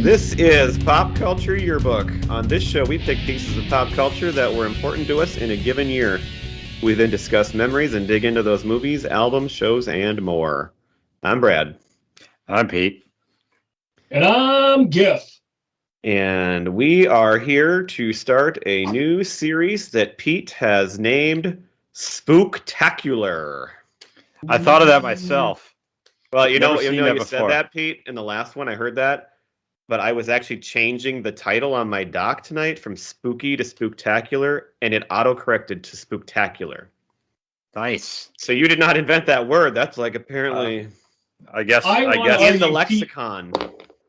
This is Pop Culture Yearbook. On this show, we pick pieces of pop culture that were important to us in a given year. We then discuss memories and dig into those movies, albums, shows, and more. I'm Brad. I'm Pete. And I'm Giff. And we are here to start a new series that Pete has named Spooktacular. I thought of that myself. Well, you said that, Pete, in the last one. I heard that. But I was actually changing the title on my doc tonight from spooky to spooktacular, and it auto-corrected to spooktacular. Nice. So you did not invent that word. That's like apparently... I guess in the lexicon.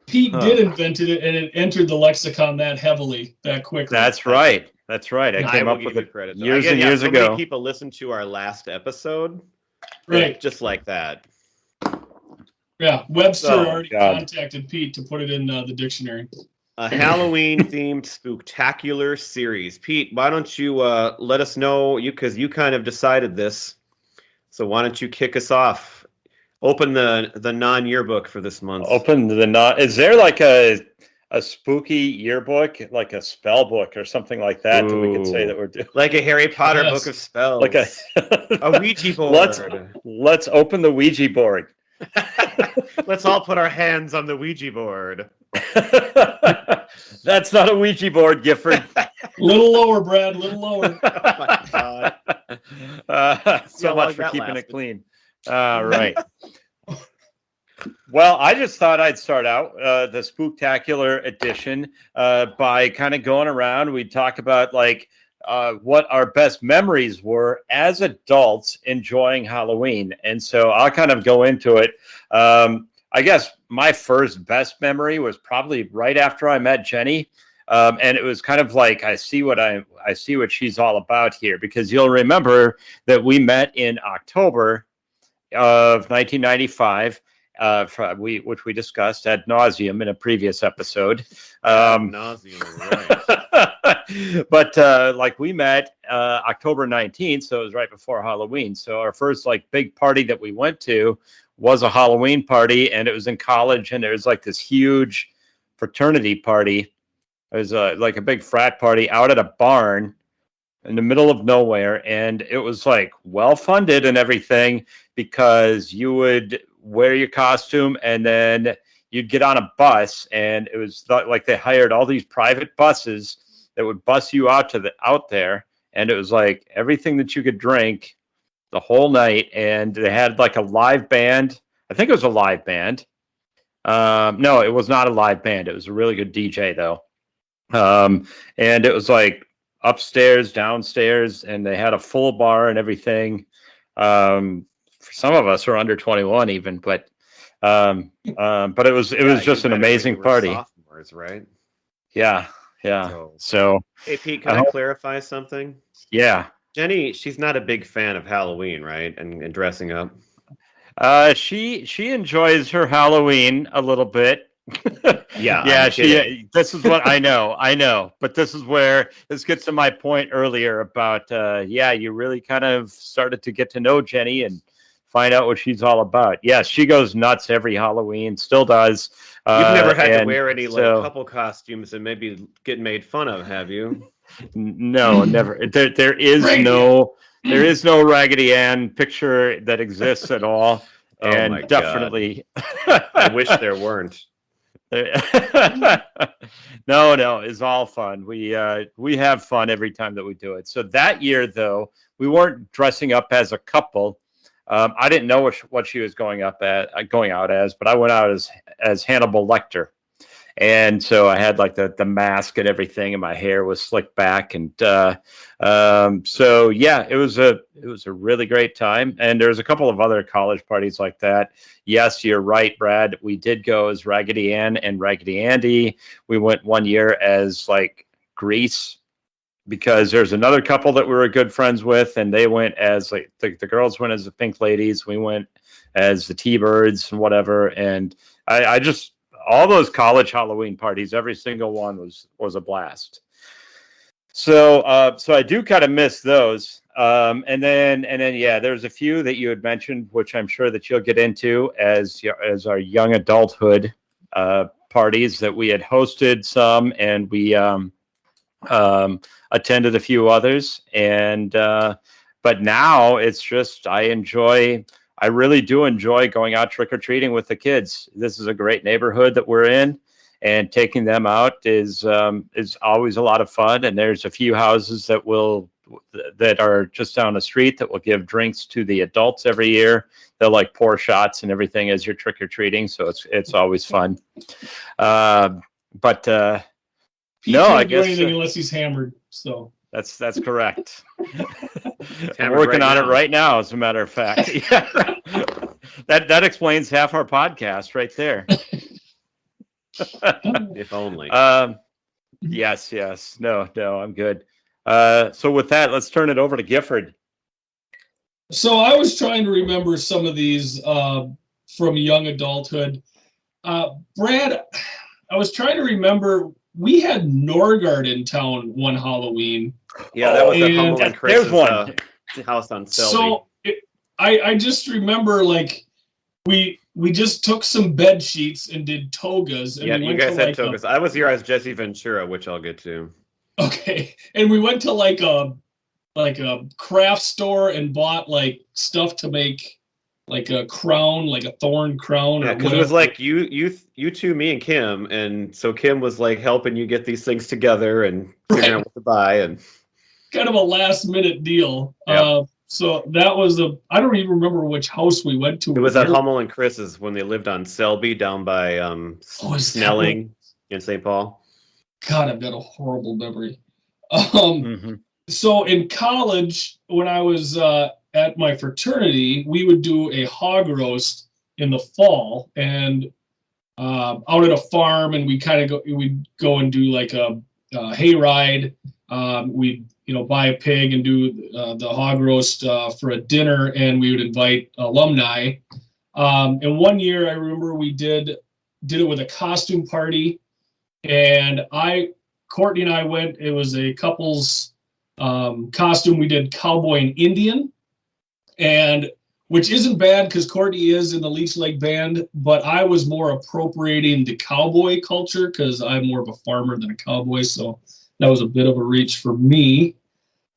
Pete did invent it, and it entered the lexicon that heavily, that quickly. That's right. I came up with it credit. years and years ago. Many people listened to our last episode. Right. Just like that. Yeah, Webster already contacted Pete to put it in the dictionary. A Halloween-themed spooktacular series. Pete, why don't you let us know, because you kind of decided this, so why don't you kick us off? Open the non-yearbook for this month. Is there like a spooky yearbook, like a spell book or something like that that we could say that we're doing? Like a Harry Potter book of spells. Like a Ouija board. Let's open the Ouija board. Let's all put our hands on the Ouija board. That's not a Ouija board, Gifford. Little lower, Brad. Little lower. Oh my God. So much for keeping it clean. Right. Well, I just thought I'd start out the Spooktacular edition by kind of going around. We'd talk about what our best memories were as adults enjoying Halloween. And so I'll kind of go into it. I guess my first best memory was probably right after I met Jenny. And it was kind of like, I see what she's all about here, because you'll remember that we met in October of 1995. Which we discussed ad nauseum in a previous episode. Ad nauseum, right. But we met October 19th, so it was right before Halloween. So our first big party that we went to was a Halloween party, and it was in college, and there was this huge fraternity party. It was a big frat party out at a barn in the middle of nowhere, and it was well funded and everything, because you would wear your costume and then you'd get on a bus, and it was they hired all these private buses that would bus you out there, and it was everything that you could drink the whole night. And they had a live band. I think it was a live band. No, it was not a live band. It was a really good DJ though. And it was upstairs, downstairs, and they had a full bar and everything. For some of us who are under 21 even, but it was just an amazing party. Sophomores, right? Yeah. So hey, Pete, can I clarify something? Yeah. Jenny, she's not a big fan of Halloween, right? And dressing up. She enjoys her Halloween a little bit. Yeah. This is what I know. But this is where this gets to my point earlier about you really kind of started to get to know Jenny and find out what she's all about. Yes, she goes nuts every Halloween, still does. You've never had to wear any couple costumes and maybe get made fun of, have you? No, never. There is no Raggedy Ann picture that exists at all. Oh, and my definitely I wish there weren't. No, it's all fun. We have fun every time that we do it. So that year, though, we weren't dressing up as a couple. I didn't know what she was going out as, but I went out as Hannibal Lecter, and so I had the mask and everything, and my hair was slicked back, and so yeah, it was a really great time. And there's a couple of other college parties like that. Yes, you're right, Brad. We did go as Raggedy Ann and Raggedy Andy. We went one year as Grease, because there's another couple that we were good friends with, and they went as the girls went as the Pink Ladies. We went as the T-Birds and whatever. And I just, all those college Halloween parties, every single one was a blast. So I do kind of miss those. And then yeah, there's a few that you had mentioned, which I'm sure that you'll get into as our young adulthood parties that we had hosted some, and we attended a few others. And but now it's just I really do enjoy going out trick-or-treating with the kids. This is a great neighborhood that we're in, and taking them out is always a lot of fun. And there's a few houses that are just down the street that will give drinks to the adults every year. They'll like pour shots and everything as you're trick-or-treating, so it's always fun. No, I guess anything unless he's hammered. So that's correct. I'm working on it right now, as a matter of fact. Yeah. That explains half our podcast right there. If only. Yes. No, I'm good. So with that, let's turn it over to Gifford. So I was trying to remember some of these from young adulthood. Brad, I was trying to remember, we had Norgard in town one Halloween. Yeah, that was the Hummel and Chris's there's one. House on Selby. So I just remember, like, we just took some bed sheets and did togas. And yeah, we you went guys to, had like, togas. I was here as Jesse Ventura, which I'll get to. Okay, and we went to like a craft store and bought like stuff to make like a crown, like a thorn crown. Yeah, because it was like you two, me and Kim, and so Kim was like helping you get these things together and figuring out what to buy, and kind of a last minute deal. Yeah. So that was I don't even remember which house we went to. It was at Hummel and Chris's when they lived on Selby down by Snelling in St. Paul. God, I've got a horrible memory. So in college, when I was at my fraternity, we would do a hog roast in the fall, and out at a farm, and we'd go and do like a hayride. We'd buy a pig and do the hog roast for a dinner, and we would invite alumni. And one year, I remember we did it with a costume party. And Courtney and I went, it was a couple's costume. We did cowboy and Indian, and which isn't bad because Courtney is in the Leech Lake band, but I was more appropriating the cowboy culture because I'm more of a farmer than a cowboy. So that was a bit of a reach for me.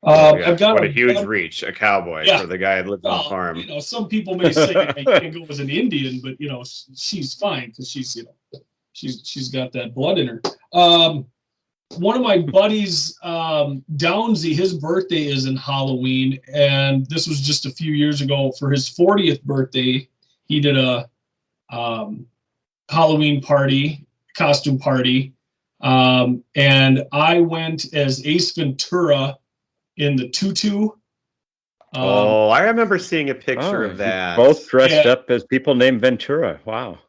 I've got a huge reach, a cowboy for the guy that lived on the farm. Some people may say I can't go as an Indian, but she's fine because she's got that blood in her. One of my buddies, Downsy, his birthday is in Halloween, and this was just a few years ago. For his 40th birthday, he did a Halloween costume party, and I went as Ace Ventura in the tutu. I remember seeing a picture of that. Both dressed up as people named Ventura. Wow.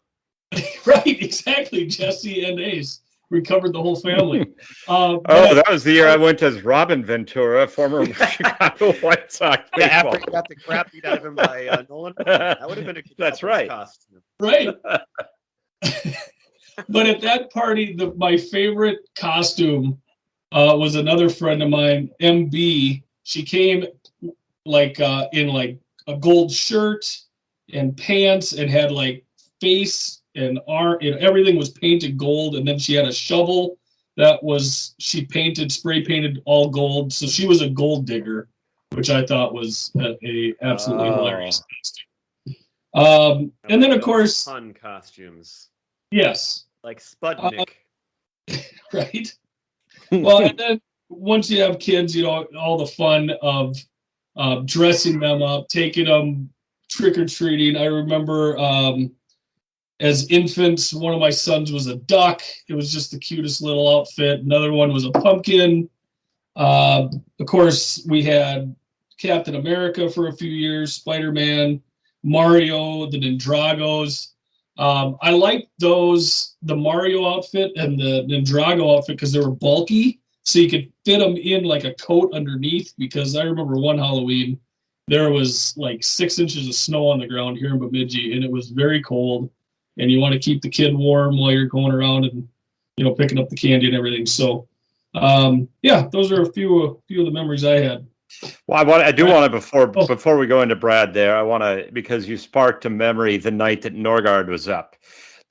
Right, exactly. Jesse and Ace. We covered the whole family. That was the year I went as Robin Ventura, former Chicago White Sox baseball. Yeah, after he got the crap beat out of him by Nolan. That would have been a good That's right. costume. Right. But at that party, my favorite costume was another friend of mine, MB. She came in like a gold shirt and pants and had like face and arm, everything was painted gold, and then she had a shovel she spray painted all gold. So she was a gold digger, which I thought was a absolutely hilarious costume. And then of course fun costumes. Yes. Like Sputnik. Right. Well, and then once you have kids, all the fun of dressing them up, taking them trick-or-treating. I remember as infants, one of my sons was a duck. It was just the cutest little outfit. Another one was a pumpkin. Of course, we had Captain America for a few years, Spider-Man, Mario, the Ninjagos. I liked the Mario outfit and the Ninjago outfit because they were bulky, so you could fit them in like a coat underneath. Because I remember one Halloween, there was like 6 inches of snow on the ground here in Bemidji, and it was very cold. And you want to keep the kid warm while you're going around and picking up the candy and everything. So those are a few of the memories I had. Well, I do want to before we go into Brad there, I want to, because you sparked a memory the night that Norgard was up.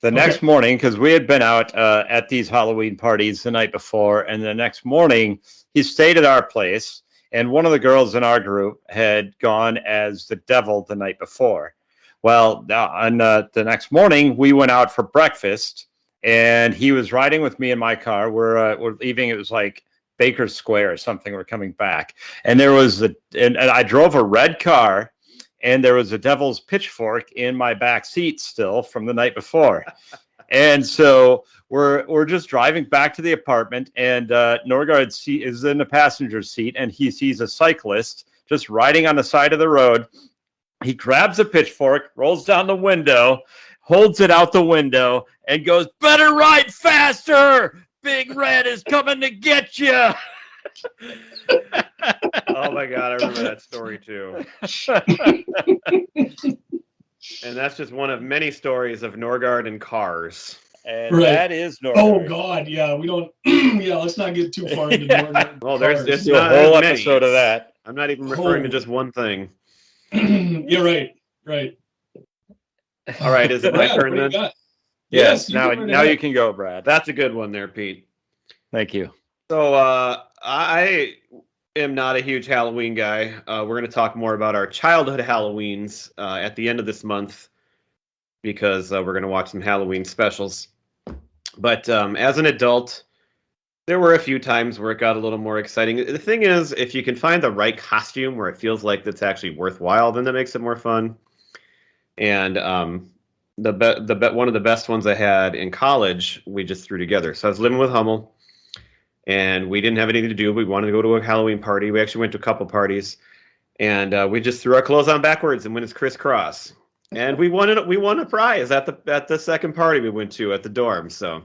The next morning, because we had been out at these Halloween parties the night before, and the next morning he stayed at our place, and one of the girls in our group had gone as the devil the night before. Well, on the next morning, we went out for breakfast, and he was riding with me in my car. We're leaving. It was like Baker Square or something. We're coming back, and there was and I drove a red car, and there was a devil's pitchfork in my back seat still from the night before. And so we're just driving back to the apartment, and Norgard is in the passenger seat, and he sees a cyclist just riding on the side of the road. He grabs a pitchfork, rolls down the window, holds it out the window, and goes, "Better ride faster! Big Red is coming to get you!" Oh my God, I remember that story too. And that's just one of many stories of Norgard and cars. And that is Norgard. Oh God, yeah, we don't. Yeah, let's not get too far into Norgard. Well, there's a whole episode of that. I'm not even referring to just one thing. You're right. Right. All right, is it my turn then? Yes. Now you can go, Brad. That's a good one there, Pete. Thank you. So I am not a huge Halloween guy. We're going to talk more about our childhood Halloweens at the end of this month because we're going to watch some Halloween specials. But as an adult, there were a few times where it got a little more exciting. The thing is, if you can find the right costume where it feels like that's actually worthwhile, then that makes it more fun. And one of the best ones I had in college, we just threw together. So I was living with Hummel, and we didn't have anything to do. We wanted to go to a Halloween party. We actually went to a couple parties, and we just threw our clothes on backwards and went as crisscross. And we won a prize at the second party we went to at the dorm. So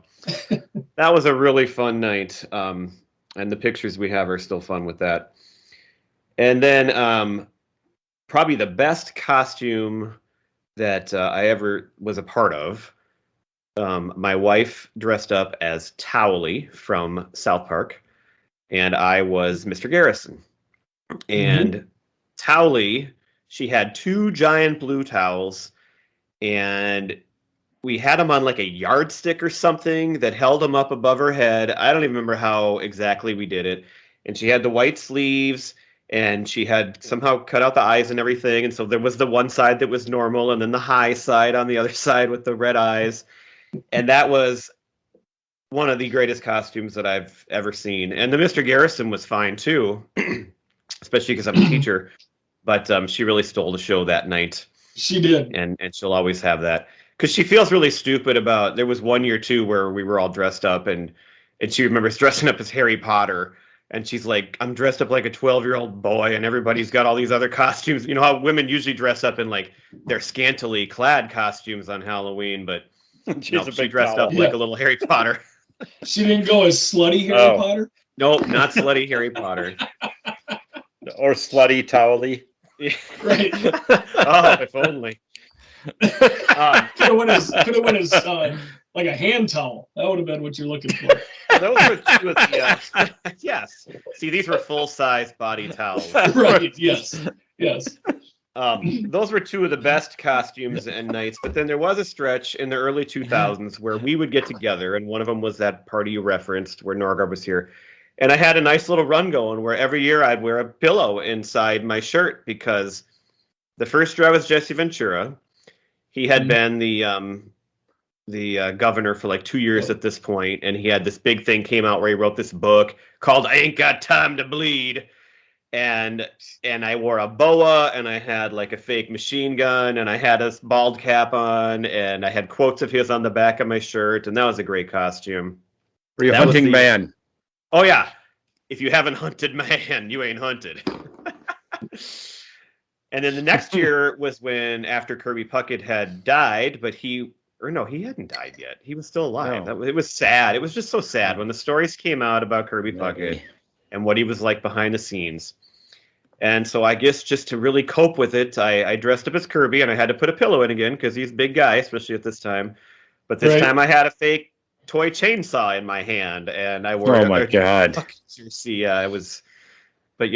that was a really fun night. And the pictures we have are still fun with that. And then probably the best costume that I ever was a part of. My wife dressed up as Towley from South Park, and I was Mr. Garrison. And Towley, she had two giant blue towels, and we had them on like a yardstick or something that held them up above her head. I don't even remember how exactly we did it. And she had the white sleeves, and she had somehow cut out the eyes and everything. And so there was the one side that was normal, and then the high side on the other side with the red eyes. And that was one of the greatest costumes that I've ever seen. And the Mr. Garrison was fine too, especially because I'm a teacher. But she really stole the show that night. She did. And she'll always have that. Because she feels really stupid about, there was one year too where we were all dressed up, and she remembers dressing up as Harry Potter. And she's like, I'm dressed up like a 12-year-old boy, and everybody's got all these other costumes. You know how women usually dress up in like their scantily clad costumes on Halloween, but she dressed up like a little Harry Potter. She didn't go as slutty Harry Potter? Nope, not slutty Harry Potter. Or slutty Towley. Right. Oh, if only. Could have went as like a hand towel. That would have been what you're looking for. Those were two of the yes. See, these were full-size body towels. Right. Yes. Those were two of the best costumes and nights. But then there was a stretch in the early 2000s where we would get together, and one of them was that party you referenced where Norgard was here. And I had a nice little run going where every year I'd wear a pillow inside my shirt because the first year I was Jesse Ventura. He had been the governor for like 2 years at this point, and he had this big thing came out where he wrote this book called "I Ain't Got Time to Bleed," and I wore a boa, and I had like a fake machine gun, and I had a bald cap on, and I had quotes of his on the back of my shirt, and that was a great costume. Were you hunting man? Oh yeah, if you haven't hunted man, you ain't hunted. And then the next year was when after Kirby Puckett had died, but he hadn't died yet. He was still alive. No. It was sad. It was just so sad when the stories came out about Kirby Puckett and what he was like behind the scenes. And so I guess just to really cope with it, I dressed up as Kirby, and I had to put a pillow in again because he's a big guy, especially at this time. But this time I had a fake toy chainsaw in my hand, and I wore. Oh my God! See, it was, but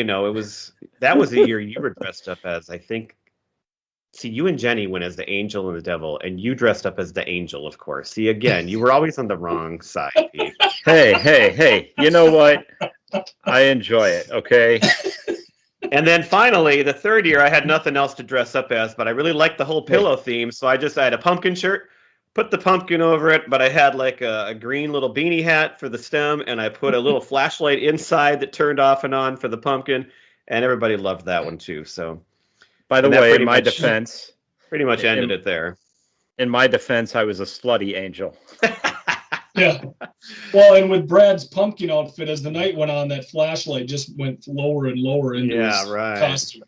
that was the year you were dressed up as. I think See, you and Jenny went as the angel and the devil, and you dressed up as the angel, of course. See, again, you were always on the wrong side, Pete. Hey, you know what? I enjoy it, okay? And then finally, the third year, I had nothing else to dress up as, but I really liked the whole pillow theme, so I had a pumpkin shirt, put the pumpkin over it, but I had like a green little beanie hat for the stem, and I put a little flashlight inside that turned off and on for the pumpkin, and everybody loved that one too. So, by the way, in my defense, pretty much ended it there. In my defense, I was a slutty angel. Yeah. Well, and with Brad's pumpkin outfit, as the night went on, that flashlight just went lower and lower into his costume.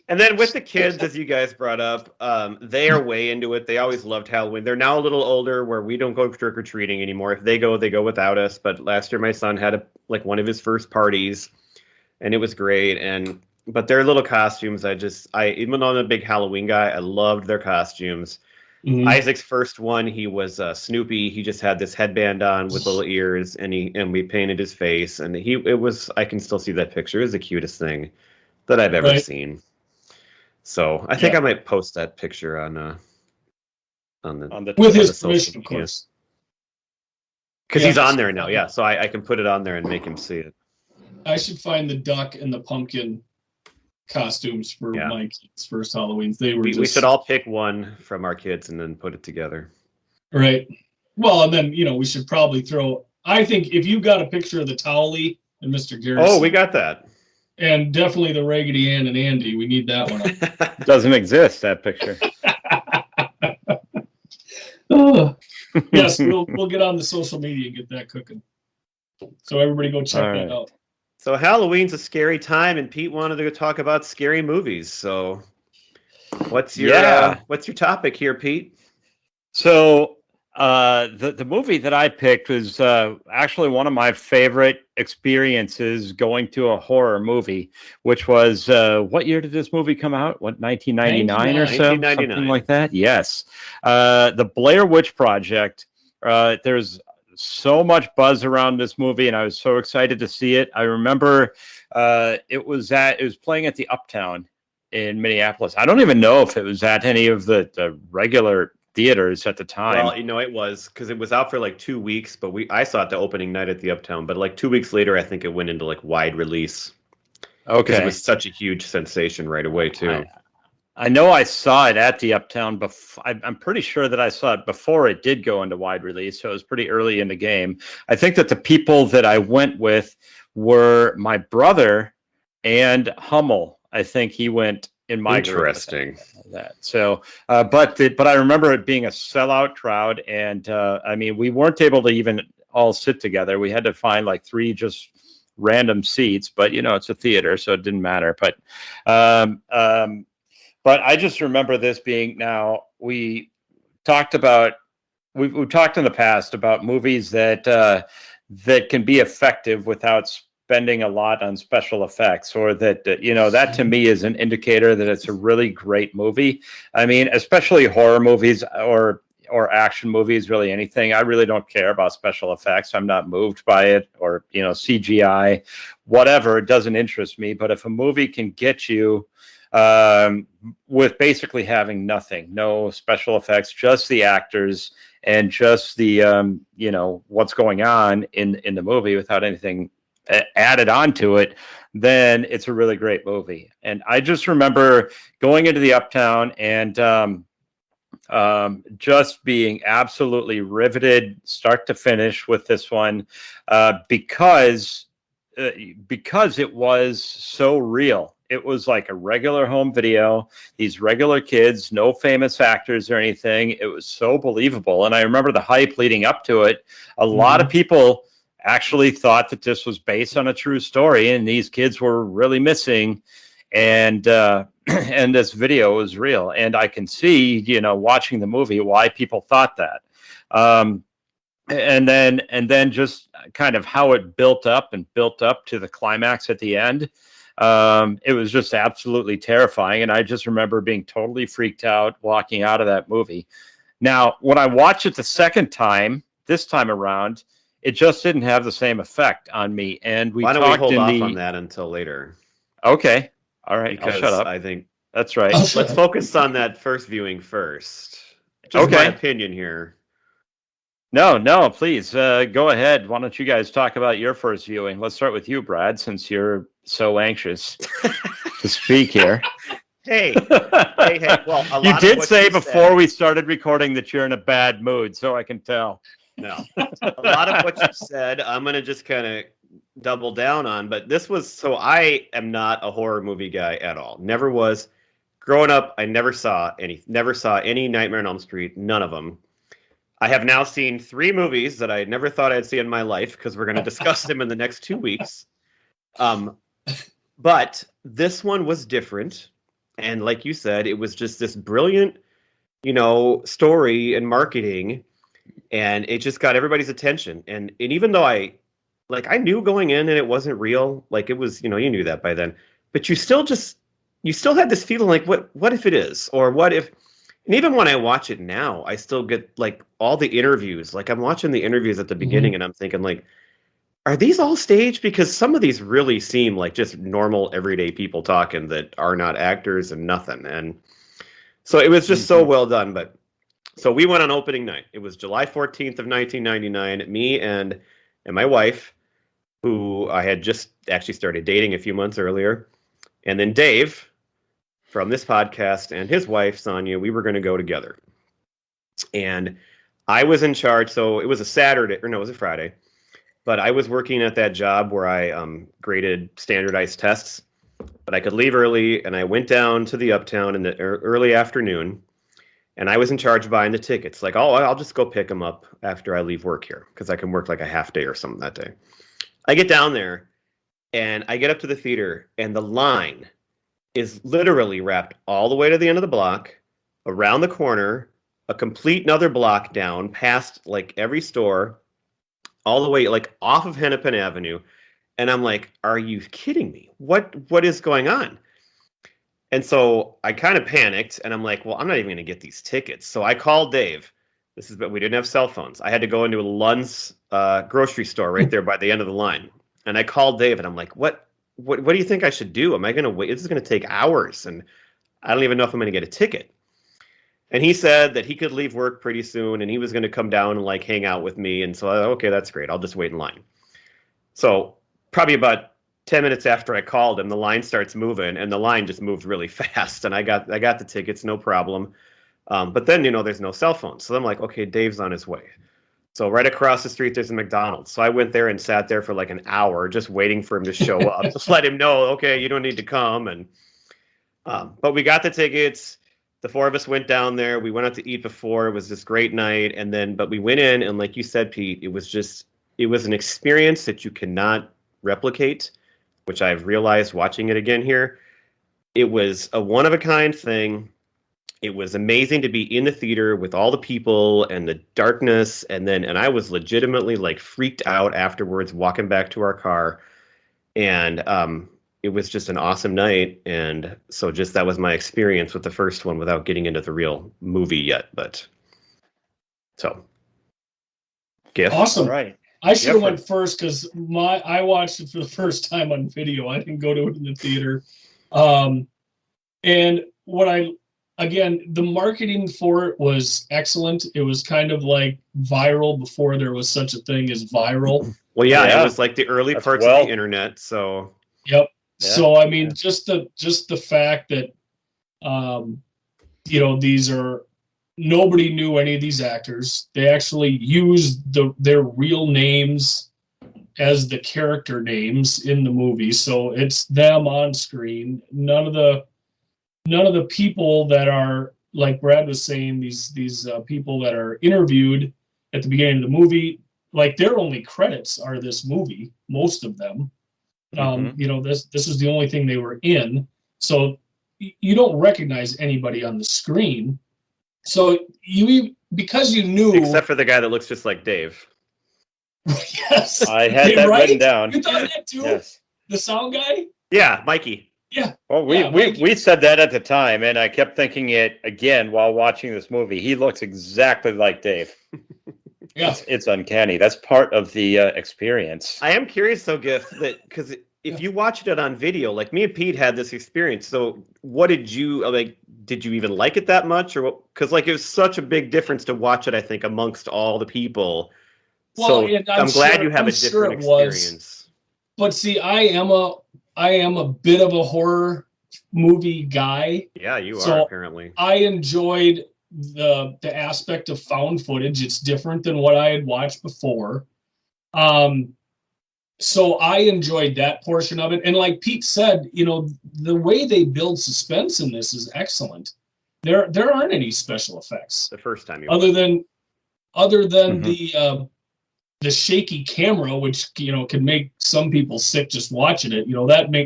And then with the kids, as you guys brought up, they are way into it. They always loved Halloween. They're now a little older where we don't go trick-or-treating anymore. If they go without us. But last year my son had one of his first parties, and it was great. But their little costumes, even though I'm a big Halloween guy, I loved their costumes. Mm-hmm. Isaac's first one, he was Snoopy. He just had this headband on with little ears, and we painted his face, and I can still see that picture. It was the cutest thing that I've ever seen. So I think I might post that picture on the with his permission, of course, because he's on there now. Yeah, so I can put it on there and make him see it. I should find the duck and the pumpkin costumes for my kids' first Halloweens. We should all pick one from our kids and then put it together. Right. Well, and then we should probably throw. I think if you got a picture of the Towley and Mr. Garrison. Oh, we got that. And definitely the Raggedy Ann and Andy. We need that one. Doesn't exist, that picture. Yes, we'll get on the social media and get that cooking. So everybody go check that out. So Halloween's a scary time, and Pete wanted to talk about scary movies. So what's your topic here, Pete? So the movie that I picked was actually one of my favorite experiences going to a horror movie, which was what year did this movie come out? 1999 or so? 1999. Something like that? Yes. The Blair Witch Project. There's so much buzz around this movie, and I was so excited to see it. I remember it was playing at the Uptown in Minneapolis. I don't even know if it was at any of the regular theaters at the time. Well, it was because it was out for like 2 weeks, but I saw it the opening night at the Uptown, but like 2 weeks later, I think it went into like wide release. Okay. It was such a huge sensation right away too. I know I saw it at the Uptown. I'm pretty sure that I saw it before it did go into wide release, so it was pretty early in the game. I think that the people that I went with were my brother and Hummel. I think he went in my interesting. That so, but I remember it being a sellout crowd, and we weren't able to even all sit together. We had to find like 3 just random seats, but it's a theater, so it didn't matter. But I just remember this being we've talked in the past about movies that can be effective without spending a lot on special effects, or that to me is an indicator that it's a really great movie. I mean, especially horror movies or action movies, really anything. I really don't care about special effects. I'm not moved by it, or CGI, whatever. It doesn't interest me. But if a movie can get you with basically having nothing, no special effects, just the actors and just the what's going on in the movie without anything added onto it, then it's a really great movie. And I just remember going into the Uptown and just being absolutely riveted start to finish with this one because it was so real. It was like a regular home video, these regular kids, no famous actors or anything. It was so believable. And I remember the hype leading up to it. A lot of people actually thought that this was based on a true story and these kids were really missing. And this video was real. And I can see, watching the movie, why people thought that. And then just kind of how it built up to the climax at the end. It was just absolutely terrifying. And I just remember being totally freaked out walking out of that movie. Now, when I watched it the second time, this time around, it just didn't have the same effect on me. And why don't we hold off on that until later? Okay. All right, I'll because shut up. I think That's right. let's focus on that first viewing first. Just my opinion here. No, please go ahead. Why don't you guys talk about your first viewing? Let's start with you, Brad, since you're so anxious to speak here. Hey. Well, you did say before we started recording that you're in a bad mood, so I can tell. No, a lot of what you said, I'm going to just kind of double down on. But this was, so I am not a horror movie guy at all. Never was. Growing up, I never saw any Nightmare on Elm Street. None of them. I have now seen 3 movies that I never thought I'd see in my life because we're going to discuss them in the next 2 weeks. But this one was different. And like you said, it was just this brilliant, story and marketing. And it just got everybody's attention. And even though I knew going in and it wasn't real, like it was, you knew that by then, but you still had this feeling like, what if it is? Or what if, and even when I watch it now, I still get like all the interviews. Like I'm watching the interviews at the beginning and I'm thinking like, are these all staged? Because some of these really seem like just normal everyday people talking that are not actors and nothing. And so it was just so well done. But so we went on opening night. It was July 14th of 1999. Me and my wife, who I had just actually started dating a few months earlier, and then Dave from this podcast and his wife, Sonia, we were going to go together. And I was in charge. So it was a Saturday, or no, it was a Friday. But I was working at that job where I graded standardized tests. But I could leave early, and I went down to the Uptown in the early afternoon. And I was in charge of buying the tickets. Like, I'll just go pick them up after I leave work here because I can work like a half day or something that day. I get down there, and I get up to the theater, and the line is literally wrapped all the way to the end of the block, around the corner, a complete another block down, past like every store, all the way like off of Hennepin Avenue. And I'm like, are you kidding me? What is going on? And so I kind of panicked, and I'm like, well, I'm not even going to get these tickets. So I called Dave. But we didn't have cell phones. I had to go into a Lund's grocery store right there by the end of the line. And I called Dave, and I'm like, what do you think I should do? Am I going to wait? This is going to take hours, and I don't even know if I'm going to get a ticket. And he said that he could leave work pretty soon, and he was going to come down and like hang out with me. And so, okay, that's great. I'll just wait in line. So probably about 10 minutes after I called him, the line starts moving, and the line just moved really fast. And I got the tickets, no problem. But then, there's no cell phone. So I'm like, okay, Dave's on his way. So right across the street, there's a McDonald's. So I went there and sat there for like an hour just waiting for him to show up. Just let him know, okay, you don't need to come. And but we got the tickets. The 4 of us went down there. We went out to eat before. It was this great night. But we went in, and like you said, Pete, it was an experience that you cannot replicate, which I've realized watching it again here. It was a one-of-a-kind thing. It was amazing to be in the theater with all the people and the darkness. And I was legitimately like freaked out afterwards, walking back to our car. And it was just an awesome night. And so that was my experience with the first one without getting into the real movie yet. But so. Giff. Awesome. Right. I should have went first because I watched it for the first time on video. I didn't go to it in the theater. And the marketing for it was excellent. It was kind of like viral before there was such a thing as viral. Well, yeah. It was like the early parts of the internet. So. Yep. Yeah. So I mean, just the fact that, these are. Nobody knew any of these actors. They actually used their real names as the character names in the movie, so it's them on screen. None of the people that are, like Brad was saying, these people that are interviewed at the beginning of the movie, like their only credits are this movie. Most of them, this is the only thing they were in, so you don't recognize anybody on the screen. So because you knew, except for the guy that looks just like Dave. Yes, I had that written down. You thought that too? Yes. The sound guy? Yeah, Mikey. Yeah. Well, we said that at the time, and I kept thinking it again while watching this movie. He looks exactly like Dave. Yeah, it's uncanny. That's part of the experience. I am curious though, Giff, that because if you watched it on video, like me and Pete had this experience. So what did you like? Did you even like it that much, or what? Because like it was such a big difference to watch it, I think, amongst all the people. Well, So and I'm glad sure, you have I'm a sure different it was. experience. But see, I am a bit of a horror movie guy. Yeah, you are So apparently. I enjoyed the aspect of found footage. It's different than what I had watched before. So I enjoyed that portion of it. And like Pete said, the way they build suspense in this is excellent. There aren't any special effects The first time you other watched. than the shaky camera, which can make some people sick just watching it.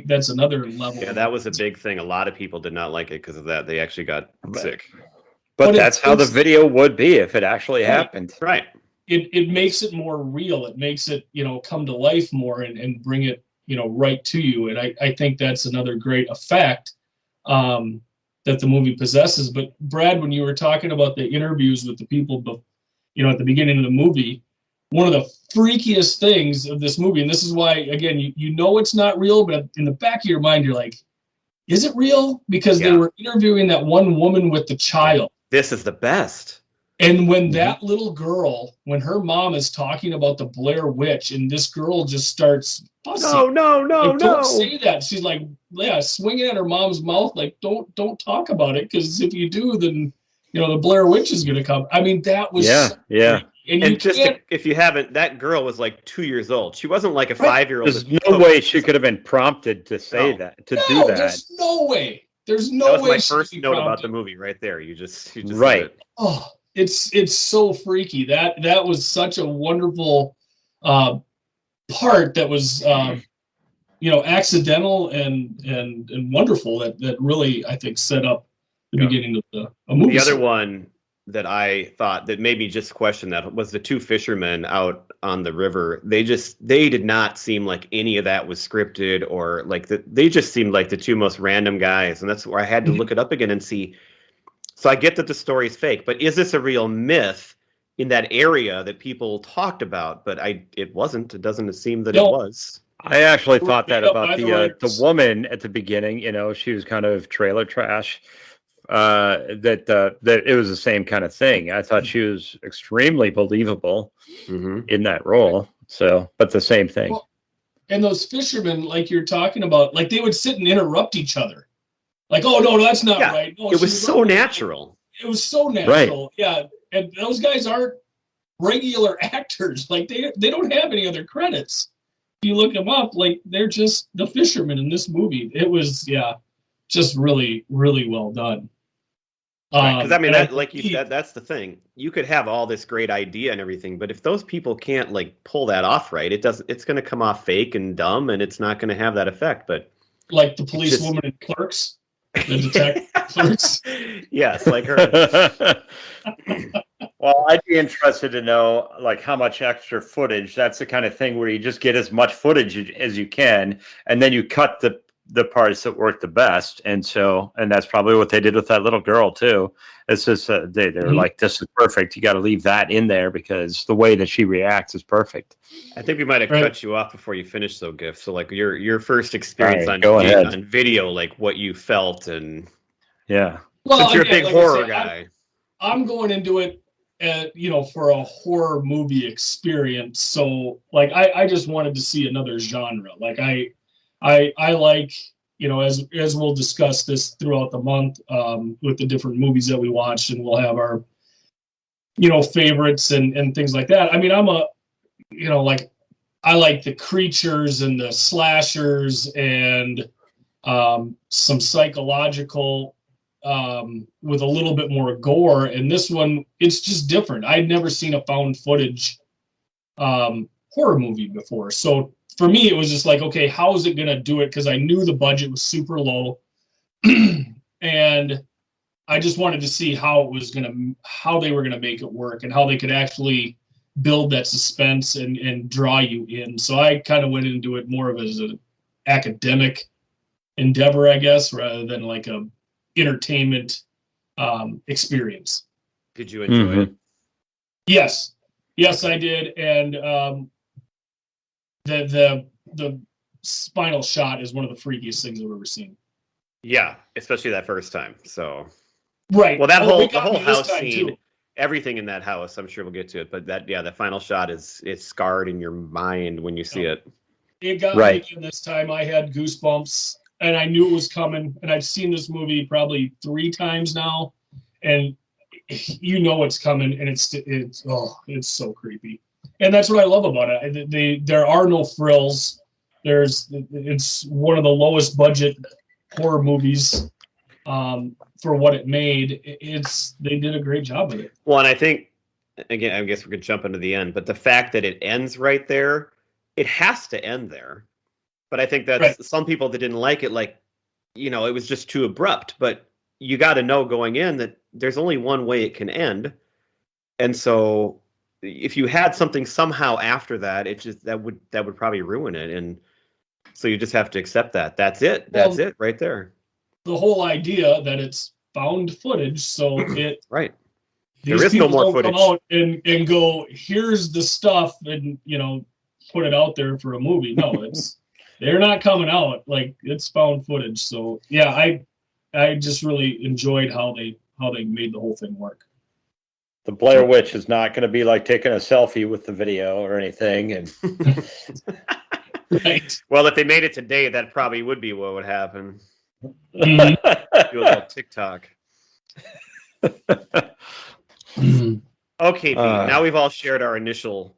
That's another level. Yeah, that was a big thing. A lot of people did not like it because of that. They actually got sick. But that's how the video would be if it actually happened. Right. It makes it more real. It makes it, come to life more and bring it, right to you. And I think that's another great effect that the movie possesses. But Brad, when you were talking about the interviews with the people, at the beginning of the movie, one of the freakiest things of this movie, and this is why, again, you know it's not real, but in the back of your mind, you're like, is it real? Because they were interviewing that one woman with the child. This is the best. And when that little girl, when her mom is talking about the Blair Witch, and this girl just starts fussing. No. Don't say that. She's like, swinging at her mom's mouth, like, don't talk about it, because if you do, then the Blair Witch is going to come. I mean, that was And if you haven't, that girl was like 2 years old. She wasn't like a 5-year-old. There's no way she could have been prompted to say that, to do that. There's no way. There's no way. That was my first note about the movie right there. You just right. Said it. Oh, it's so freaky. That was such a wonderful part that was accidental and wonderful that really, I think, set up the beginning of a movie. The other one that I thought that made me just question that was the two fishermen out on the river. They did not seem like any of that was scripted, or like they just seemed like the two most random guys. And that's where I had to look it up again and see. So I get that the story's fake, but is this a real myth in that area that people talked about? But it wasn't. It doesn't seem that it was. I actually thought that about the woman at the beginning. She was kind of trailer trash. That it was the same kind of thing. I thought she was extremely believable in that role. So, but the same thing. Well, and those fishermen, like you're talking about, like they would sit and interrupt each other. Like, oh no, that's not right. No, it was so natural. It was so natural. Right. Yeah, and those guys aren't regular actors. Like they don't have any other credits. If you look them up, like they're just the fishermen in this movie. It was just really, really well done. Because I mean, like you said, that's the thing. You could have all this great idea and everything, but if those people can't like pull that off right, it's going to come off fake and dumb, and it's not going to have that effect. But like the police woman in Clerks, the detective Clerks. Yes, like her. Well, I'd be interested to know like how much extra footage. That's the kind of thing where you just get as much footage as you can, and then you cut the parts that work the best. And that's probably what they did with that little girl too. It's just they were like, this is perfect. You got to leave that in there because the way that she reacts is perfect. I think we might have cut you off before you finished though, Giff. So like your first experience on video, like what you felt, and well, since you're a big horror guy, I'm going into it for a horror movie experience. So like I just wanted to see another genre. Like I like, as we'll discuss this throughout the month with the different movies that we watched, and we'll have our, favorites and things like that. I mean, I like the creatures and the slashers and some psychological with a little bit more gore. And this one, it's just different. I'd never seen a found footage horror movie before. So for me, it was just like, okay, how is it going to do it? Because I knew the budget was super low. And I just wanted to see how they were going to make it work and how they could actually build that suspense and draw you in. So I kind of went into it more of as an academic endeavor, I guess, rather than like a entertainment experience. Did you enjoy it? Yes, I did. And the final shot is one of the freakiest things I've ever seen. Yeah, especially that first time. So right. Well, it the got whole me this house time, scene, too. everything in that house, I'm sure we'll get to it, but the final shot it's scarred in your mind when you see it. It got Right. me again this time. I had goosebumps, and I knew it was coming. And I've seen this movie probably 3 times now, and you know it's coming, and it's so creepy. And that's what I love about it. There are no frills. It's one of the lowest budget horror movies for what it made. They did a great job with it. Well, and I think, again, I guess we could jump into the end, but the fact that it ends right there, it has to end there. But I think that's Right. some people that didn't like it, it was just too abrupt. But you got to know going in that there's only one way it can end. And so if you had something somehow after that, that would probably ruin it. And so you just have to accept that. That's it. That's it right there. The whole idea that it's found footage, so it right. These there is no people more don't footage. come out and go, here's the stuff, and put it out there for a movie. No, they're not coming out. Like, it's found footage. So yeah, I just really enjoyed how they made the whole thing work. The Blair Witch is not going to be like taking a selfie with the video or anything. And right. Well, if they made it today, that probably would be what would happen. Mhm. Do a little TikTok. Okay, Pete, now we've all shared our initial.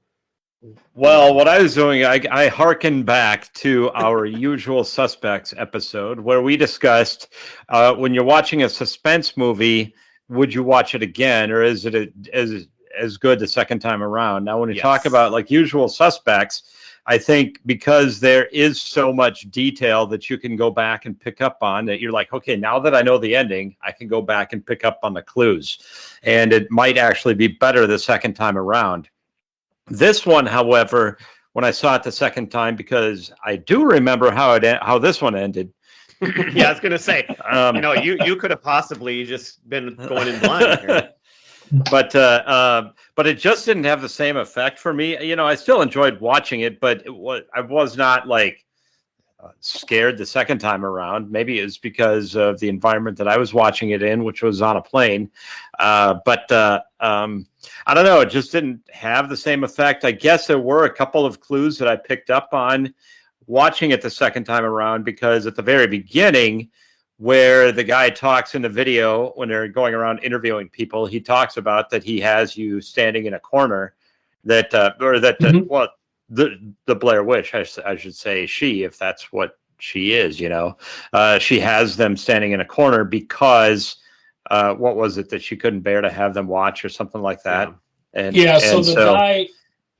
Well, what I was doing, I hearkened back to our Usual Suspects episode where we discussed when you're watching a suspense movie, would you watch it again, or is it as good the second time around? Now, when you talk about like Usual Suspects, I think because there is so much detail that you can go back and pick up on, that you're like, okay, now that I know the ending, I can go back and pick up on the clues. And it might actually be better the second time around. This one, however, when I saw it the second time, because I do remember how this one ended. Yeah, I was going to say, you could have possibly just been going in blind here. But it just didn't have the same effect for me. I still enjoyed watching it, but I was not like scared the second time around. Maybe it was because of the environment that I was watching it in, which was on a plane. But I don't know. It just didn't have the same effect. I guess there were a couple of clues that I picked up on watching it the second time around, because at the very beginning, where the guy talks in the video when they're going around interviewing people, he talks about that he has you standing in a corner, the Blair Witch, I should say, she, if that's what she is, she has them standing in a corner because what was it that she couldn't bear to have them watch or something like that. Yeah. So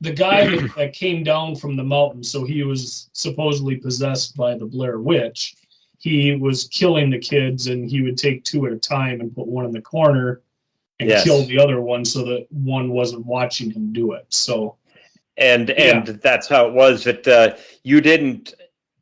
the guy that came down from the mountain, so he was supposedly possessed by the Blair Witch. He was killing the kids, and he would take 2 at a time and put one in the corner and kill the other one so that one wasn't watching him do it. So, and that's how it was that you didn't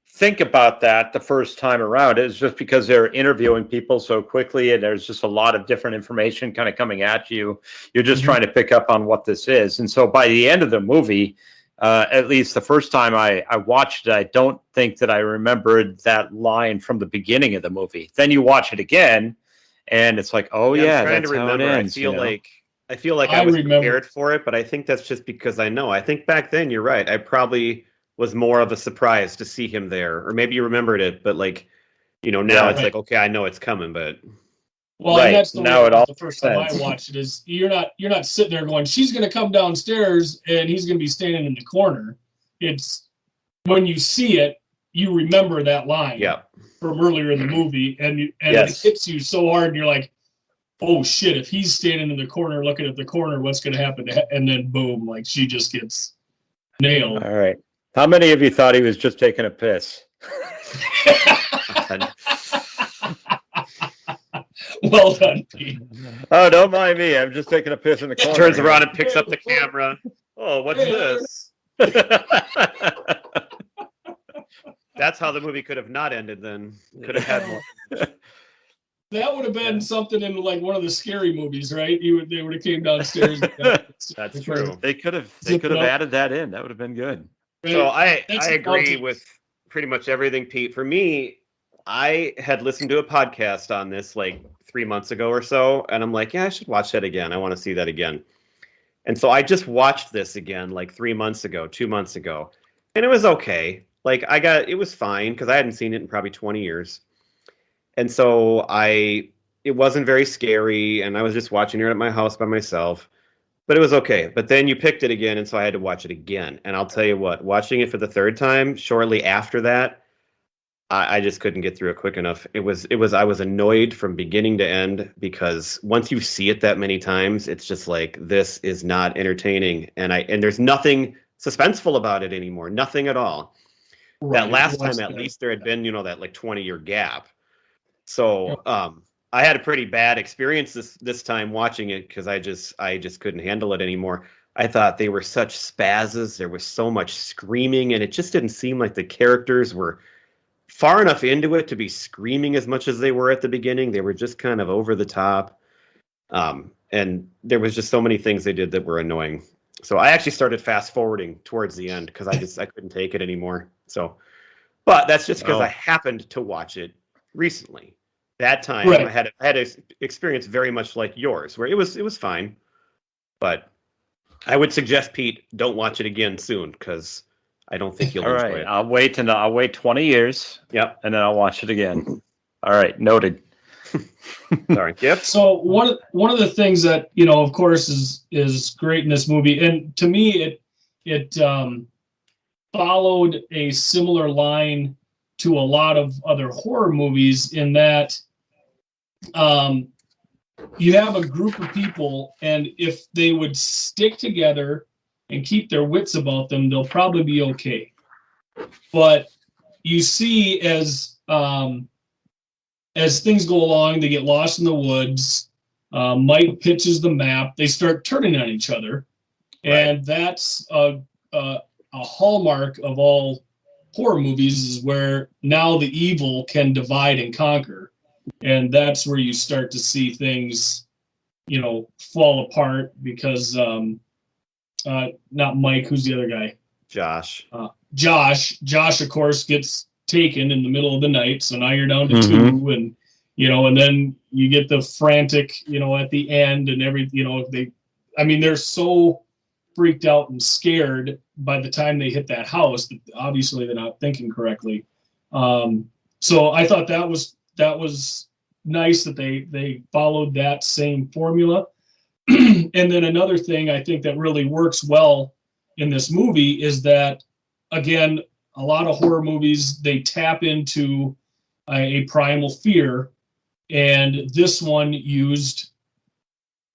think about that the first time around. It was just because they're interviewing people so quickly, and there's just a lot of different information kind of coming at you. You're just trying to pick up on what this is. And so by the end of the movie, at least the first time I watched it, I don't think that I remembered that line from the beginning of the movie. Then you watch it again, and it's like, oh yeah, I'm trying that's to remember. How it ends, I feel like I was prepared for it, but I think that's just because I know. I think back then, you're right. I probably was more of a surprise to see him there, or maybe you remembered it, but now it's like, okay, I know it's coming, but. Well, and that's the way the first time I watched it is you're not sitting there going, she's going to come downstairs and he's going to be standing in the corner. It's when you see it, you remember that line from earlier in the movie, and it hits you so hard, and you're like, oh shit, if he's standing in the corner looking at the corner, what's going to happen? And then boom, like she just gets nailed. All right. How many of you thought he was just taking a piss? Well done, Pete. Oh, don't mind me. I'm just taking a piss in the corner. Turns around and picks up the camera. Oh, what's this? That's how the movie could have not ended then. Could have had more. That would have been something in like one of the scary movies, right? They would have came downstairs. That's true. They could have added that in. That would have been good. So I agree with pretty much everything, Pete. For me, I had listened to a podcast on this like 3 months ago or so, and I'm like, yeah, I should watch that again. I want to see that again. And so I just watched this again like 3 months ago, 2 months ago, and it was okay. Like it was fine because I hadn't seen it in probably 20 years. And so it wasn't very scary, and I was just watching it at my house by myself, but it was okay. But then you picked it again, and so I had to watch it again. And I'll tell you what, watching it for the third time, shortly after that, I just couldn't get through it quick enough. I was annoyed from beginning to end because once you see it that many times, it's just like, this is not entertaining. And there's nothing suspenseful about it anymore. Nothing at all. Right. That last time, at least there had been, that like 20-year gap. So, I had a pretty bad experience this time watching it because I just couldn't handle it anymore. I thought they were such spazzes. There was so much screaming, and it just didn't seem like the characters were far enough into it to be screaming as much as they were at the beginning. They were just kind of over the top. And there was just so many things they did that were annoying. So I actually started fast forwarding towards the end because I couldn't take it anymore. So, but that's just because I happened to watch it recently. That time I had an experience very much like yours, where it was fine. But I would suggest, Pete, don't watch it again soon because I don't think you'll enjoy it. I'll wait 20 years. Yep. And then I'll watch it again. All right, noted. Sorry, Giff. So one of the things that, of course, is great in this movie, and to me it followed a similar line to a lot of other horror movies in that you have a group of people, and if they would stick together and keep their wits about them, they'll probably be okay. But you see, as things go along, they get lost in the woods. Mike pitches the map. They start turning on each other, and that's a hallmark of all horror movies, is where now the evil can divide and conquer, and that's where you start to see things, fall apart because not Mike, who's the other guy? Josh. Josh, of course, gets taken in the middle of the night, so now you're down to two, and and then you get the frantic, at the end, and they're so freaked out and scared by the time they hit that house that obviously they're not thinking correctly. So I thought that was nice that they followed that same formula. And then another thing I think that really works well in this movie is that, again, a lot of horror movies, they tap into a primal fear, and this one used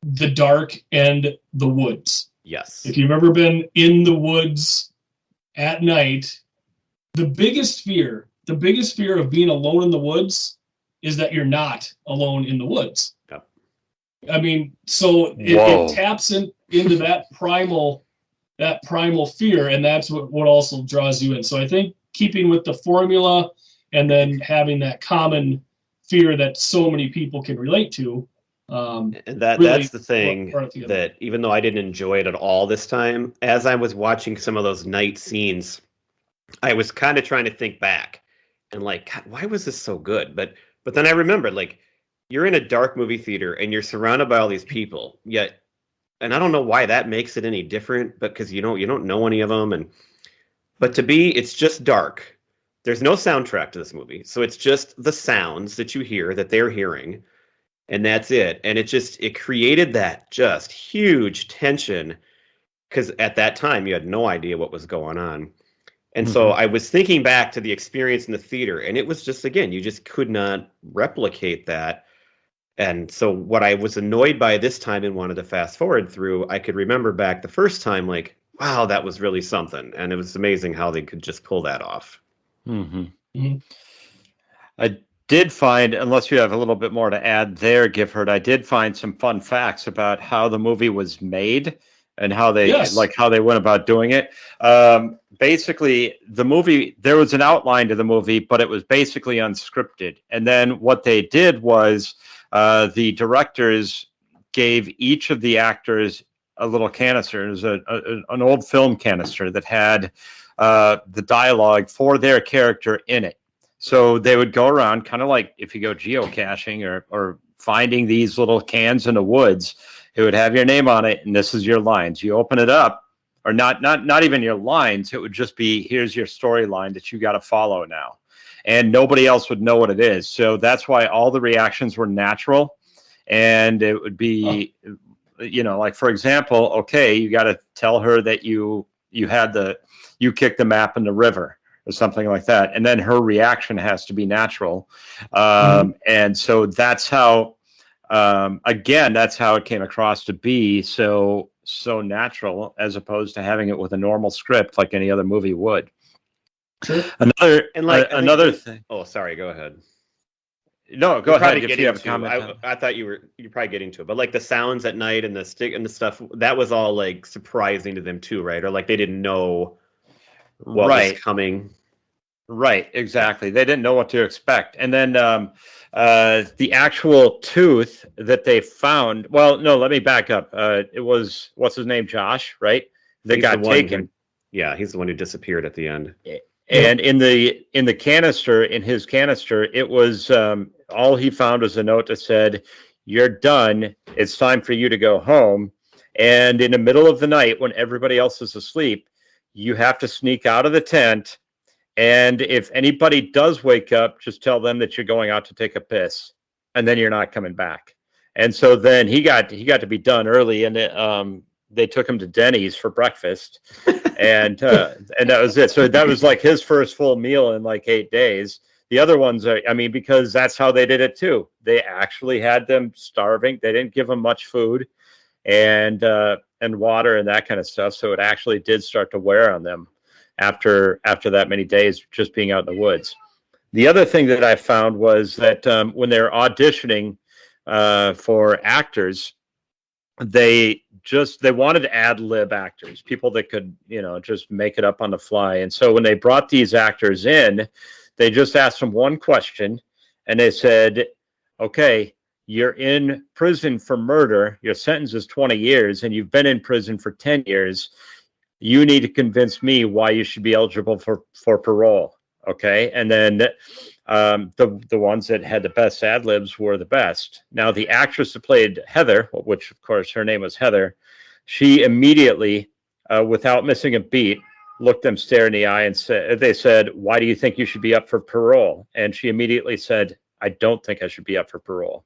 the dark and the woods. Yes. If you've ever been in the woods at night, the biggest fear of being alone in the woods is that you're not alone in the woods. Yep. I mean, so it taps into that primal fear, and that's what also draws you in. So I think keeping with the formula and then having that common fear that so many people can relate to. And that's the thing, that even though I didn't enjoy it at all this time, as I was watching some of those night scenes, I was kind of trying to think back and like, God, why was this so good? But then I remembered, like, you're in a dark movie theater and you're surrounded by all these people, yet, and I don't know why that makes it any different, but because you don't know any of them, but it's just dark. There's no soundtrack to this movie, so it's just the sounds that you hear, that they're hearing, and that's it. And it created that just huge tension, because at that time you had no idea what was going on. And so I was thinking back to the experience in the theater, and it was just, again, you just could not replicate that. And so what I was annoyed by this time and wanted to fast forward through, I could remember back the first time, like, wow, that was really something. And it was amazing how they could just pull that off. I did find, unless you have a little bit more to add there, Gifford, I did find some fun facts about how the movie was made and how they went about doing it. Basically, the movie, there was an outline to the movie, but it was basically unscripted. And then what they did was the directors gave each of the actors a little canister. It was an old film canister that had the dialogue for their character in it. So they would go around, kind of like if you go geocaching or finding these little cans in the woods, it would have your name on it, and this is your lines. You open it up, or not even your lines. It would just be, here's your storyline that you got to follow now, and nobody else would know what it is. So that's why all the reactions were natural, and it would be, like for example, okay, you got to tell her that you kicked the map in the river, or something like that. And then her reaction has to be natural. And so that's how, that's how it came across to be so natural, as opposed to having it with a normal script like any other movie would. Sure. Another thing. Oh, sorry, go ahead. No, go ahead if you have a comment. I thought you're probably getting to it, but like the sounds at night and the stick and the stuff, that was all like surprising to them too, right? Or like they didn't know what was coming. Right, exactly. They didn't know what to expect. And then the actual tooth that they found, well, no, let me back up. It was, what's his name, Josh, right? That got taken. He's the one who disappeared at the end. And in his canister, it was all he found was a note that said, "You're done. It's time for you to go home." And in the middle of the night, when everybody else is asleep, you have to sneak out of the tent. And if anybody does wake up, just tell them that you're going out to take a piss, and then you're not coming back. And so then he got to be done early, and they took him to Denny's for breakfast, and that was it. So that was like his first full meal in like 8 days. The other ones are, because that's how they did it too. They actually had them starving. They didn't give them much food and water and that kind of stuff. So it actually did start to wear on them after that many days just being out in the woods. The other thing that I found was that when they're auditioning for actors, they wanted ad lib actors, people that could, just make it up on the fly. And so when they brought these actors in, they just asked them one question, and they said, okay, you're in prison for murder. Your sentence is 20 years, and you've been in prison for 10 years. You need to convince me why you should be eligible for parole. Okay. And then the ones that had the best ad libs were the best. Now, the actress that played Heather, which of course her name was Heather, she immediately, without missing a beat, looked them stare in the eye and they said, "Why do you think you should be up for parole?" And she immediately said, "I don't think I should be up for parole."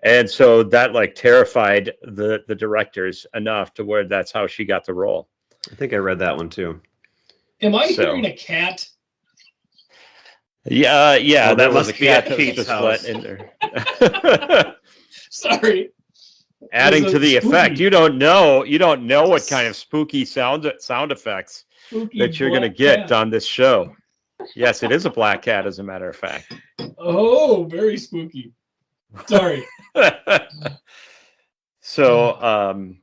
And so that like terrified the directors enough to where that's how she got the role. I think I read that one too. Am I hearing a cat? Yeah, well, that was must a be cat at that was Pete's just house. let in there. Sorry. Adding to the effect. You don't know what kind of spooky sound effects Spooky that you're going to get on this show. Yes, it is a black cat, as a matter of fact. Oh, very spooky. Sorry. So,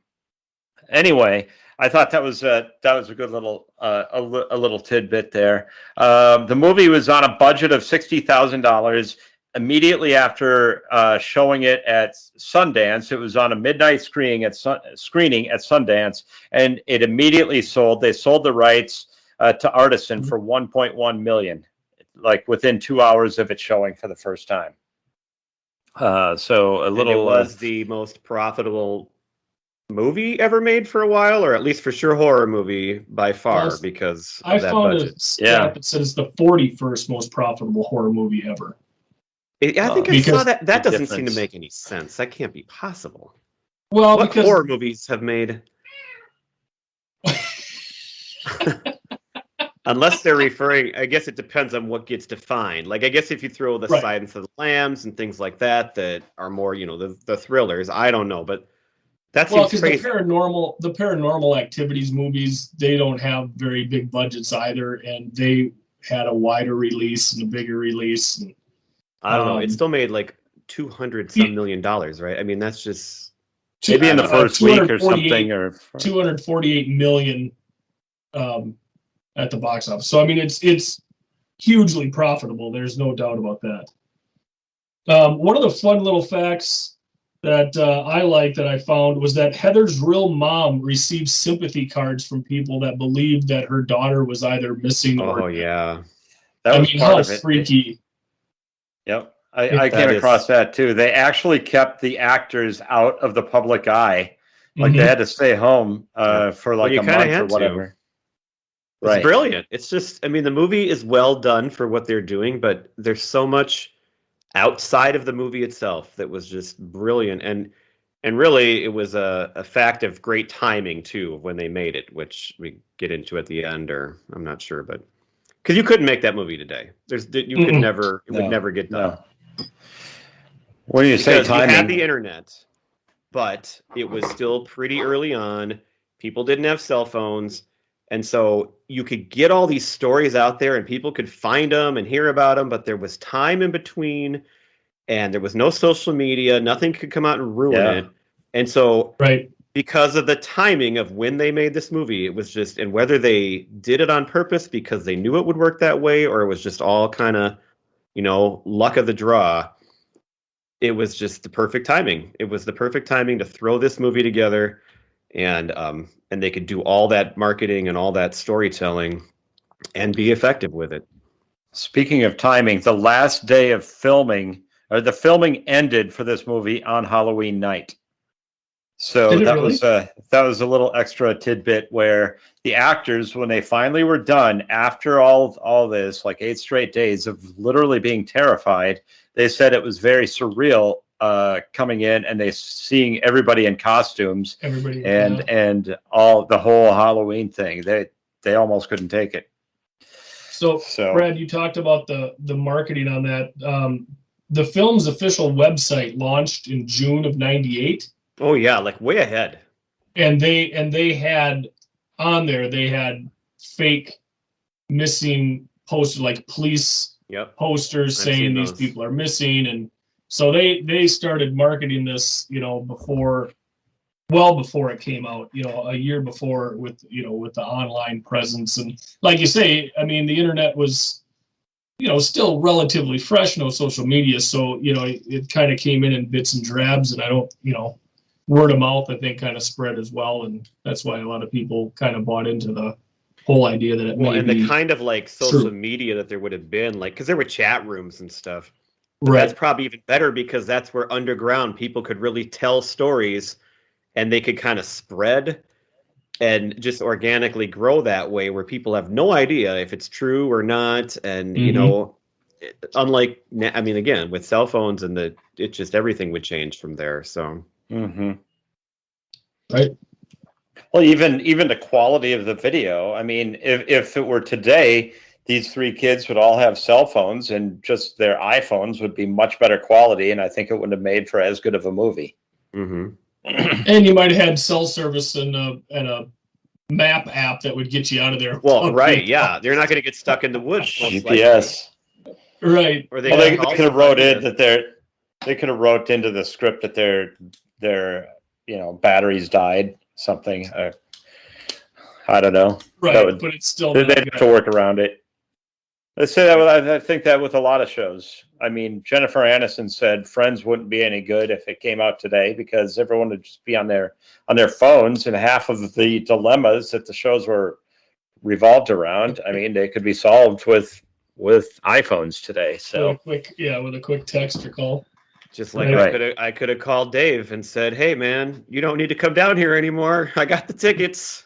anyway, I thought that was a good little a little tidbit there. The movie was on a budget of $60,000. Immediately after showing it at Sundance, it was on a midnight screening at Sundance, and it immediately sold. They sold the rights to Artisan for $1.1 million, like within 2 hours of it showing for the first time. So a little. And it was the most profitable movie ever made for a while, or at least for sure horror movie by far, because of that budget. A stat that says the 41st most profitable horror movie ever. I think I saw that. That doesn't seem to make any sense. That can't be possible. Well, what horror movies have made? Unless they're referring, I guess it depends on what gets defined. Like, I guess if you throw the Silence of the Lambs and things like that are more, the thrillers. I don't know, but that seems crazy. The paranormal activities movies, they don't have very big budgets either, and they had a wider release and a bigger release. And, I don't know. It still made like $200 million, right? I mean, that's just maybe in the first week or something, or $248 million at the box office. So I mean, it's hugely profitable. There's no doubt about that. One of the fun little facts that I like that I found was that Heather's real mom received sympathy cards from people that believed that her daughter was either missing Oh or dead. yeah, That I was mean, part how of it. freaky. Yep. I came That across is- that too. They actually kept the actors out of the public eye. Like they Mhm. had to stay home for Well, like you a kind of month or had to. whatever. It's Right. brilliant. It's just, I mean, the movie is well done for what they're doing, but there's so much outside of the movie itself that was just brilliant. And really, it was a fact of great timing too when they made it, which we get into at the end, or I'm not sure, but because you couldn't make that movie today. You could Mm-mm. never, it would never get done. No. When you say Because you had timing, the internet, but it was still pretty early on. People didn't have cell phones. And so you could get all these stories out there and people could find them and hear about them, but there was time in between and there was no social media. Nothing could come out and ruin Yeah. it. And so, Right. because of the timing of when they made this movie, it was just, and whether they did it on purpose because they knew it would work that way or it was just all kind of, luck of the draw, it was just the perfect timing. It was the perfect timing to throw this movie together, and they could do all that marketing and all that storytelling and be effective with it. speaking of timing, the last day of filming, or the filming ended for this movie on Halloween night. So Did it that really? was a little extra tidbit where the actors, when they finally were done after all this, like 8 straight days of literally being terrified, they said it was very surreal coming in and they seeing everybody in costumes Everybody. and all the whole Halloween thing. They almost couldn't take it. So, Brad, you talked about the marketing on that. The film's official website launched in June of '98. Oh yeah, like way ahead. And they had on there, they had fake missing posters, like police Yep. posters I've saying seen these those. people are missing. And so they started marketing this, well before it came out, a year before, with the online presence. And like you say, I mean, the internet was, still relatively fresh, no social media. So, it kind of came in bits and drabs, and I don't, word of mouth, I think, kind of spread as well. And that's why a lot of people kind of bought into the whole idea that it Well, may and be the kind of like social true. media that there would have been, like, because there were chat rooms and stuff. But Right. that's probably even better because that's where underground people could really tell stories and they could kind of spread and just organically grow that way where people have no idea if it's true or not. And, unlike, I mean, again, with cell phones and it just everything would change from there. So, Right. Well, even the quality of the video. I mean, if it were today, these 3 kids would all have cell phones, and just their iPhones would be much better quality, and I think it wouldn't have made for as good of a movie. And you might have had cell service and a map app that would get you out of there. well, right, yeah, they're not going to get stuck in the woods. Most GPS. Right. Or Well, they could have wrote in that they could have wrote into the script that their batteries died, something. I don't know. Right, but it's still they'd have to work around it. Let's say that. I think that with a lot of shows. I mean, Jennifer Aniston said Friends wouldn't be any good if it came out today because everyone would just be on their phones, and half of the dilemmas that the shows were revolved around, I mean, they could be solved with iPhones today. So with a quick text or call. Just like Right. I could have called Dave and said, "Hey, man, you don't need to come down here anymore. I got the tickets."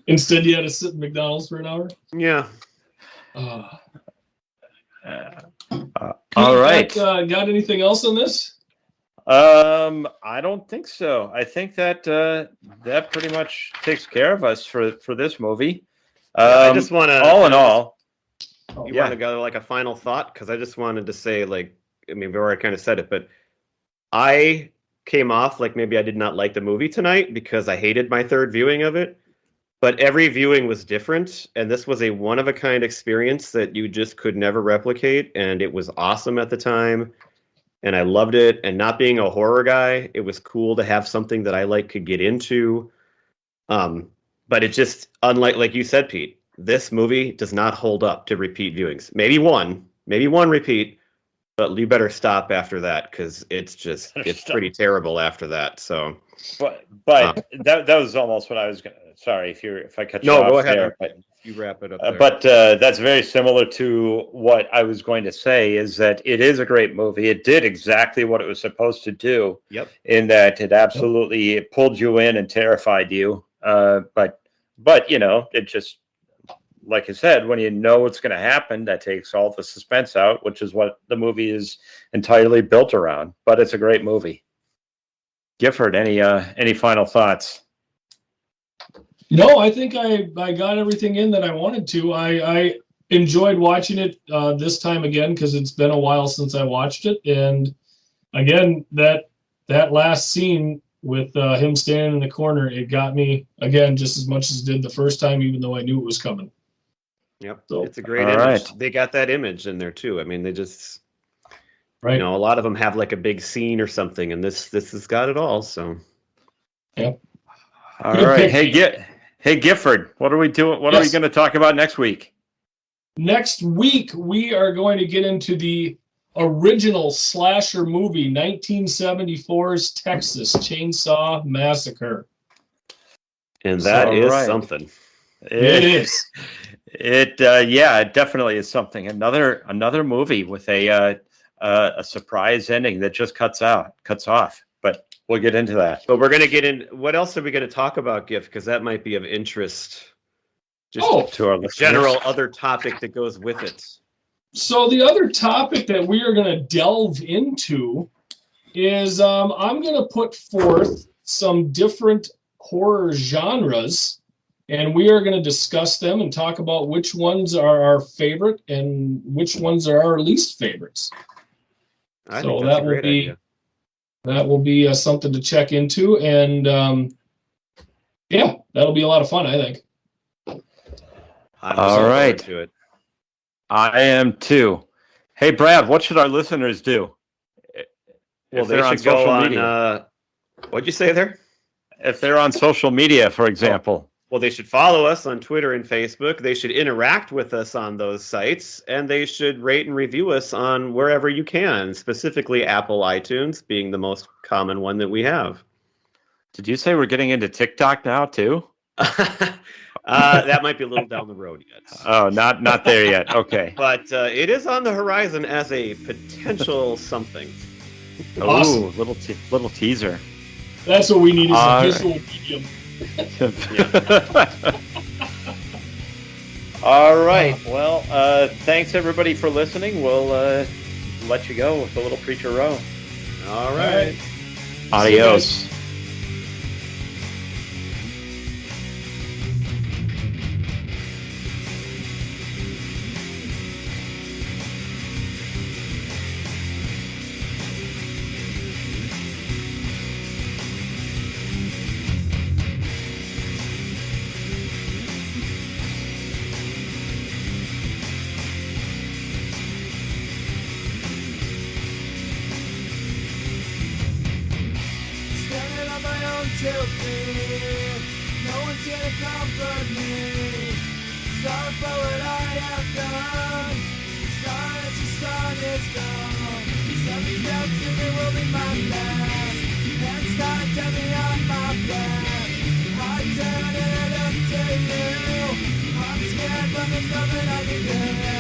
Instead, you had to sit in McDonald's for an hour. Yeah. All right. Got anything else on this? I don't think so. I think that that pretty much takes care of us for this movie. I just want to. All in all, you want to go like a final thought? Because I just wanted to say, like, I mean, we already kind of said it, but I came off like maybe I did not like the movie tonight because I hated my third viewing of it. But every viewing was different, and this was a one-of-a-kind experience that you just could never replicate, and it was awesome at the time, and I loved it. And not being a horror guy, it was cool to have something that I could get into. But it just, unlike, like you said, Pete, this movie does not hold up to repeat viewings. Maybe one repeat, But you better stop after that because it's pretty terrible after that. So, but that was almost what I was going to. Sorry if I cut you no, off go ahead. there, but you wrap it up there. but that's very similar to what I was going to say. Is that it is a great movie. It did exactly what it was supposed to do. Yep. In that it absolutely pulled you in and terrified you. But it just, like I said, when you know what's going to happen, that takes all the suspense out, which is what the movie is entirely built around. But it's a great movie. Gifford, any final thoughts? No, I think I got everything in that I wanted to. I enjoyed watching it this time again because it's been a while since I watched it. And again, that last scene with him standing in the corner, it got me again just as much as it did the first time, even though I knew it was coming. Yep, so, it's a great image. Right. They got that image in there too. I mean, they just, right. A lot of them have like a big scene or something, and this has got it all. So, yeah. All right. Hey, Gifford, what are we doing? What are we going to talk about next week? Next week, we are going to get into the original slasher movie, 1974's Texas Chainsaw Massacre. And that is something. It is. It definitely is something. Another movie with a surprise ending that just cuts off. But we'll get into that. But we're going to get in. What else are we going to talk about, Giff? Because that might be of interest. Just to our general other topic that goes with it. So the other topic that we are going to delve into is I'm going to put forth some different horror genres, and we are going to discuss them and talk about which ones are our favorite and which ones are our least favorites. I think that's a great idea. That will be something to check into, and that'll be a lot of fun, I think. All right. To it. I am too. Hey, Brad, what should our listeners do? Well, they should go on. What'd you say there? If they're on social media, for example. Well, they should follow us on Twitter and Facebook. They should interact with us on those sites, and they should rate and review us on wherever you can, specifically Apple iTunes being the most common one that we have. Did you say we're getting into TikTok now, too? That might be a little down the road yet. Oh, not there yet. Okay. But it is on the horizon as a potential something. Awesome. Ooh, little teaser. That's what we need is a visual medium. All right. Well, thanks everybody for listening. We'll let you go with a little Preacher Row. All right. Adios. No one's here to comfort me. Sorry for what I have done. Sorry that your son is gone. Something steps and it will be my last. Next time, tell me on my back. I turn and I look to you. I'm scared, but there's nothing I can do.